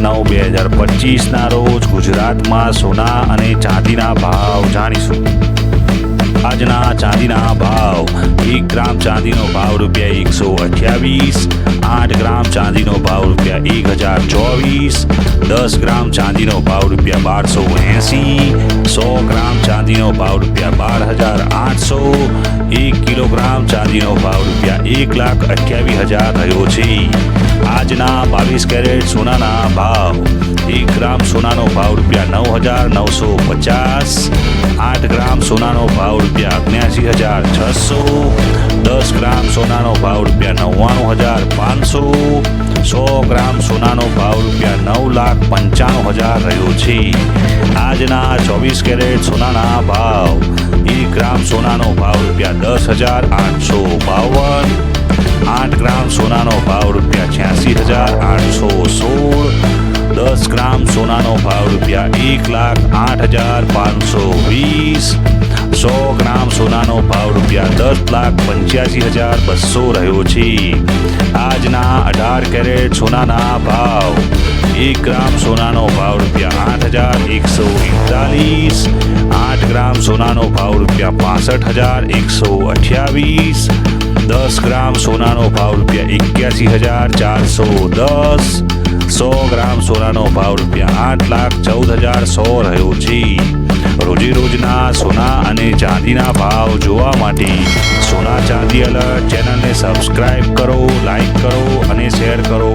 9/9/2025ના રોજ ગુજરાતમાં સોના અને ચાંદીના ભાવ જાણીશું। આજના ચાંદીના ભાવ। 1 ગ્રામ ચાંદીનો ભાવ ₹128। 8 ગ્રામ ચાંદીનો ભાવ ₹1024। 10 ગ્રામ ચાંદીનો ભાવ ₹1280। 100 ગ્રામ ચાંદીનો ભાવ ₹12,800। 1 કિલોગ્રામ ચાંદીનો ભાવ ₹1,28,000 રહ્યો છે। આજના 22 કેરેટ સોનાના ભાવ। 1 ગ્રામ સોનાનો ભાવ ₹9,950। 8 ગ્રામ સોનાનો ભાવ ₹79,600। 10 ગ્રામ સોનાનો ભાવ ₹99,500। 100 ગ્રામ સોનાનો ભાવ ₹9,95,000 રહ્યો છે। આજના 24 કેરેટ સોનાના ભાવ। 1 ગ્રામ સોનાનો ભાવ ₹10,852। 8 ગ્રામ સોનાનો ભાવ ₹86,816। 10 ગ્રામ સોનાનો ભાવ ₹1,08,520। 100 ગ્રામ સોનાનો ભાવ ₹10,85,200 રહ્યો છે। આજના 18 કેરેટ સોનાના ભાવ। 1 ગ્રામ સોનાનો ભાવ ₹8,141। 8 ગ્રામ સોનાનો ભાવ ₹65,128। 10 ગ્રામ સોનાનો ભાવ ₹81,410। 100 ગ્રામ સોનાનો ભાવ ₹8,14,100 રહ્યો છે। રોજે રોજના સોના અને ચાંદીના ભાવ જોવા માટે સોના ચાંદી એલર્ટ ચેનલને સબસ્ક્રાઇબ કરો, લાઈક કરો અને શેર કરો।